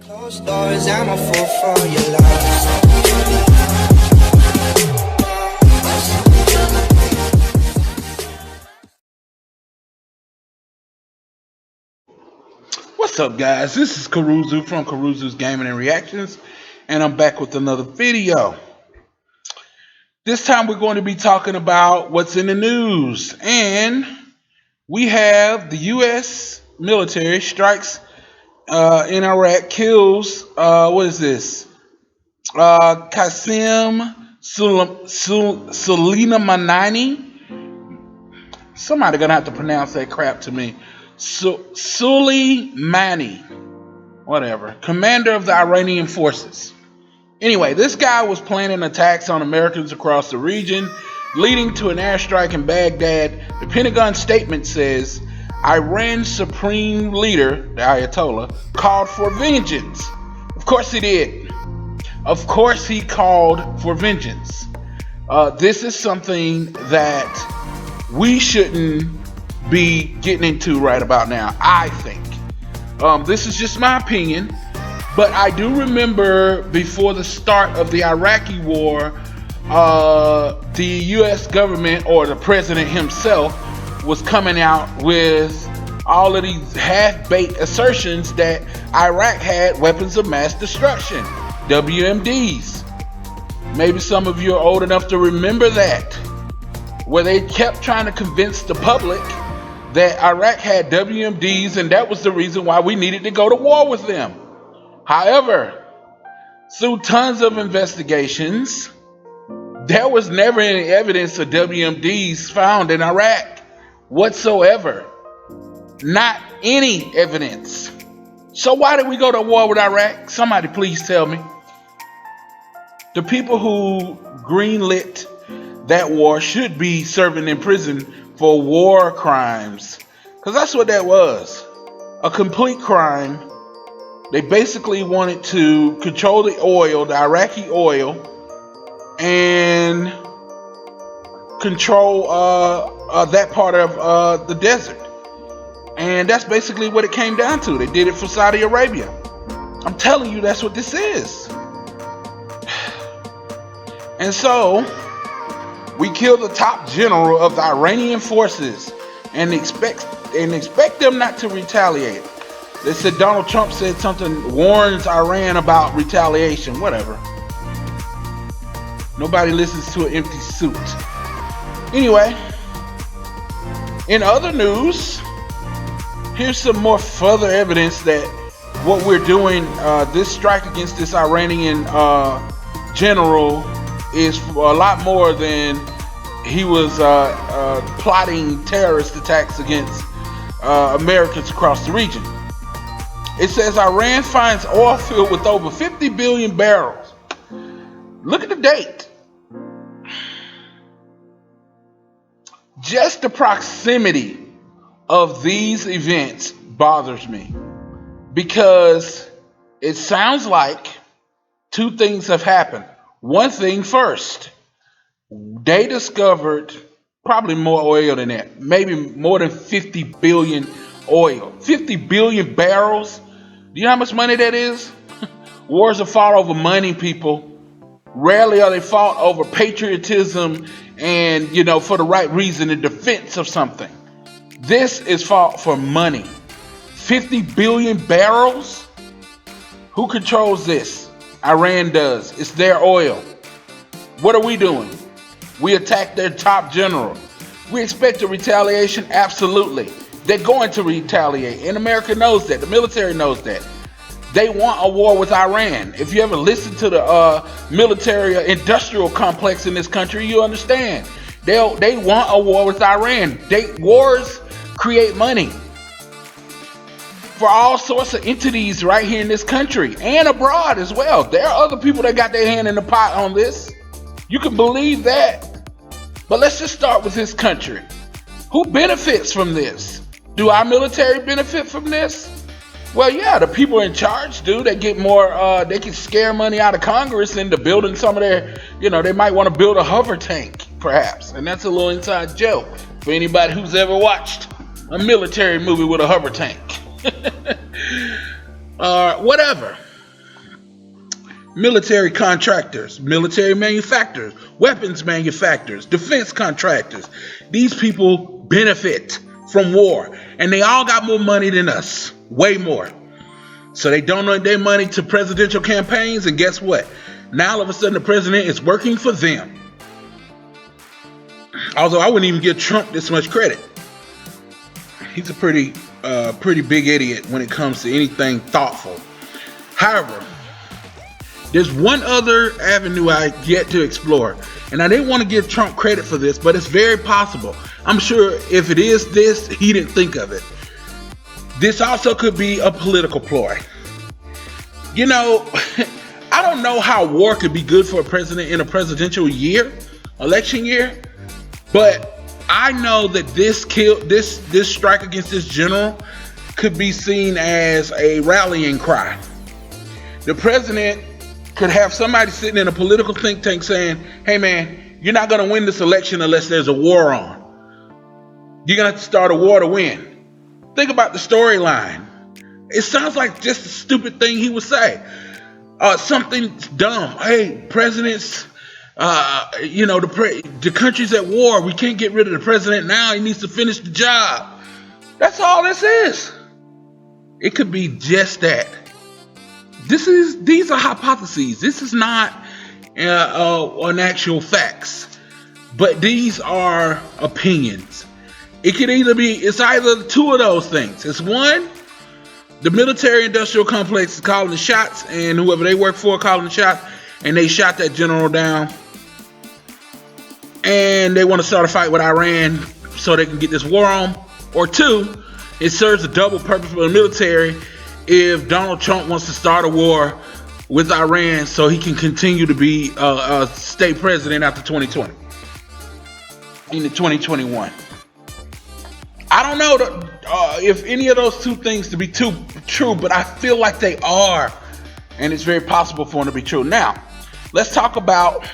Closed doors, I'm a fool for your love. What's up, guys? This is Karuzu from Karuzu's Gaming and Reactions, and I'm back with another video. This time we're going to be talking about what's in the news, and we have the U.S. military strikes in Iraq, kills, what is this? Qasem Soleimani. Somebody gonna have to pronounce that crap to me. Soleimani, whatever, commander of the Iranian forces. Anyway, this guy was planning attacks on Americans across the region, leading to an airstrike in Baghdad. The Pentagon statement says Iran's supreme leader, the Ayatollah, called for vengeance. Of course he did. Of course he called for vengeance. This is something that we shouldn't be getting into right about now, I think. This is just my opinion, but I do remember before the start of the Iraqi war, the U.S. government or the president himself was coming out with all of these half-baked assertions that Iraq had weapons of mass destruction, WMDs. Maybe some of you are old enough to remember that, where they kept trying to convince the public that Iraq had WMDs and that was the reason why we needed to go to war with them. However, through tons of investigations, there was never any evidence of WMDs found in Iraq whatsoever. Not any evidence. So why did we go to war with Iraq? Somebody please tell me. The people who greenlit that war should be serving in prison for war crimes, because that's what that was, a complete crime. They basically wanted to control the oil, the Iraqi oil, and control that part of the desert. And that's basically what it came down to. They did it for Saudi Arabia. I'm telling you, that's what this is. And so we killed the top general of the Iranian forces and expect them not to retaliate. They said Donald Trump said something, warns Iran about retaliation, whatever. Nobody listens to an empty suit. Anyway, in other news, here's some more further evidence that what we're doing, this strike against this Iranian general, is a lot more than he was plotting terrorist attacks against Americans across the region. It says Iran finds oil field with over 50 billion barrels. Look at the date. Just the proximity of these events bothers me, because it sounds like two things have happened. One thing first, they discovered probably more oil than that, maybe more than 50 billion oil, 50 billion barrels. Do you know how much money that is? Wars are fought over money, people. Rarely are they fought over patriotism and, for the right reason, in defense of something. This is fought for money. 50 billion barrels? Who controls this? Iran does. It's their oil. What are we doing? We attacked their top general. We expect a retaliation? Absolutely. They're going to retaliate, and America knows that. The military knows that. They want a war with Iran. If you ever listen to the military industrial complex in this country, you understand. They want a war with Iran. Wars create money for all sorts of entities right here in this country and abroad as well. There are other people that got their hand in the pot on this. You can believe that. But let's just start with this country. Who benefits from this? Do our military benefit from this? Well, yeah, the people in charge do. They get more, they can scare money out of Congress into building some of their, they might want to build a hover tank, perhaps. And that's a little inside joke for anybody who's ever watched a military movie with a hover tank. Whatever. military contractors, military manufacturers, weapons manufacturers, defense contractors. These people benefit from war, and they all got more money than us, way more. So they donate their money to presidential campaigns, and guess what? Now all of a sudden the president is working for them. Although I wouldn't even give Trump this much credit. He's a pretty big idiot when it comes to anything thoughtful. However, there's one other avenue I yet to explore, and I didn't want to give Trump credit for this, but it's very possible. I'm sure if it is this, he didn't think of it. This also could be a political ploy. You know, I don't know how war could be good for a president in a presidential year, election year, but I know that this strike against this general could be seen as a rallying cry. The president could have somebody sitting in a political think tank saying, hey man, you're not going to win this election unless there's a war on. You're going to have to start a war to win. Think about the storyline. It sounds like just a stupid thing he would say. Something dumb. Hey, presidents, the country's at war. We can't get rid of the president now. He needs to finish the job. That's all this is. It could be just that. These are hypotheses. This is not an actual facts, but these are opinions. It's either two of those things. It's one, the military-industrial complex is calling the shots, and whoever they work for calling the shots, and they shot that general down, and they want to start a fight with Iran so they can get this war on. Or two, it serves a double purpose for the military if Donald Trump wants to start a war with Iran so he can continue to be a state president after 2020, into 2021. I don't know if any of those two things to be true, but I feel like they are, and it's very possible for them to be true. Now, let's talk about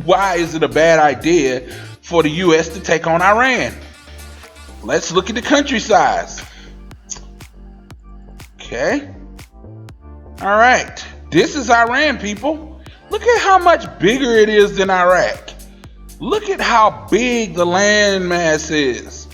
why is it a bad idea for the U.S. to take on Iran. Let's look at the country size. Okay. All right. This is Iran, people. Look at how much bigger it is than Iraq. Look at how big the landmass is.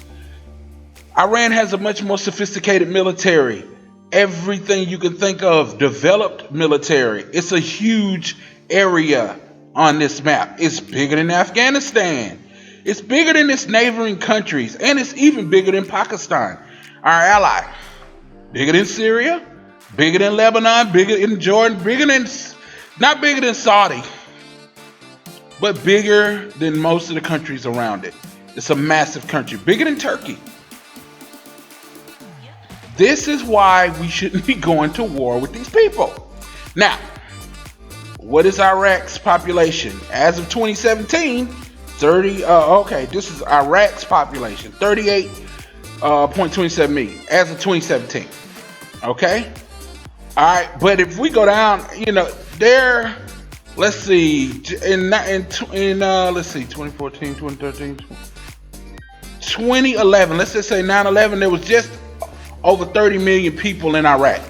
Iran has a much more sophisticated military. Everything you can think of, developed military. It's a huge area on this map. It's bigger than Afghanistan. It's bigger than its neighboring countries, and it's even bigger than Pakistan, our ally. Bigger than Syria, bigger than Lebanon, bigger than Jordan, not bigger than Saudi, but bigger than most of the countries around it. It's a massive country, bigger than Turkey. This is why we shouldn't be going to war with these people. Now, what is Iraq's population? As of 2017, this is Iraq's population, 38.27 million as of 2017. Okay? All right, but if we go down, let's see, let's see, 2014, 2013, 2011, let's just say 9/11, there was just over 30 million people in Iraq.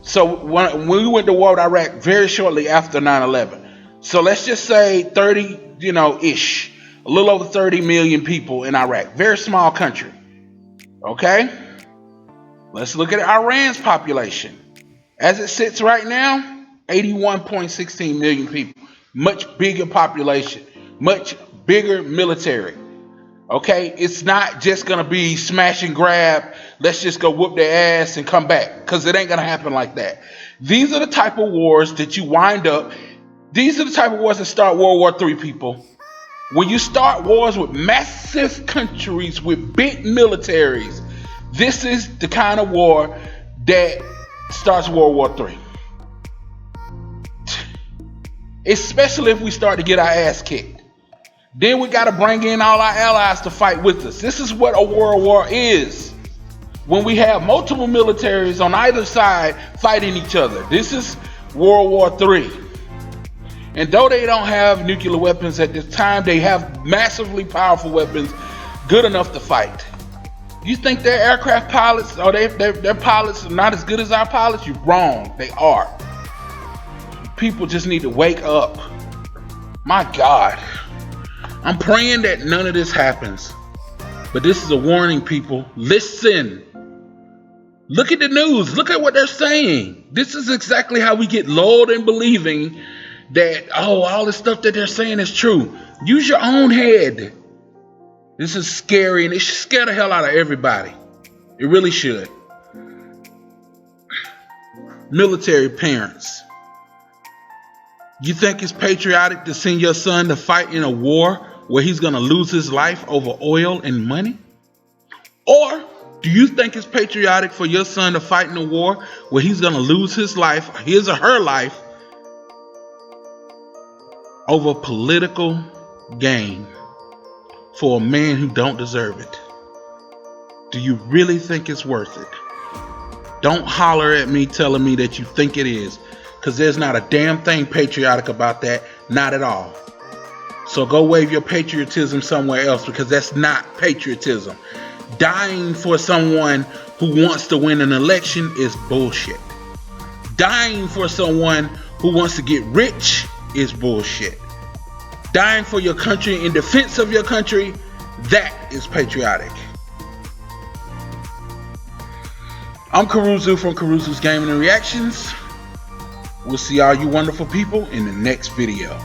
So when we went to war with Iraq very shortly after 9/11. So let's just say 30, ish, a little over 30 million people in Iraq. Very small country. Okay? Let's look at Iran's population. As it sits right now, 81.16 million people. Much bigger population, much bigger military. Okay, it's not just gonna be smash and grab. Let's just go whoop their ass and come back, because it ain't gonna happen like that. These are the type of wars that you wind up. These are the type of wars that start World War III, people. When you start wars with massive countries with big militaries, this is the kind of war that starts World War III. Especially if we start to get our ass kicked. Then we got to bring in all our allies to fight with us. This is what a world war is. When we have multiple militaries on either side fighting each other. This is World War III. And though they don't have nuclear weapons at this time, they have massively powerful weapons good enough to fight. You think their aircraft pilots, or their pilots are not as good as our pilots? You're wrong. They are. people just need to wake up. My God. I'm praying that none of this happens. But this is a warning, people. Listen. Look at the news. Look at what they're saying. This is exactly how we get lulled in believing that, oh, all the stuff that they're saying is true. Use your own head. This is scary, and it should scare the hell out of everybody. It really should. Military parents. You think it's patriotic to send your son to fight in a war where he's going to lose his life over oil and money? Or do you think it's patriotic for your son to fight in a war where he's going to lose his life, his or her life, over political gain for a man who don't deserve it? Do you really think it's worth it? Don't holler at me telling me that you think it is, because there's not a damn thing patriotic about that, not at all. So go wave your patriotism somewhere else, because that's not patriotism. Dying for someone who wants to win an election is bullshit. Dying for someone who wants to get rich is bullshit. Dying for your country in defense of your country, that is patriotic. I'm Karuzu from Karuzu's Gaming and Reactions. We'll see all you wonderful people in the next video.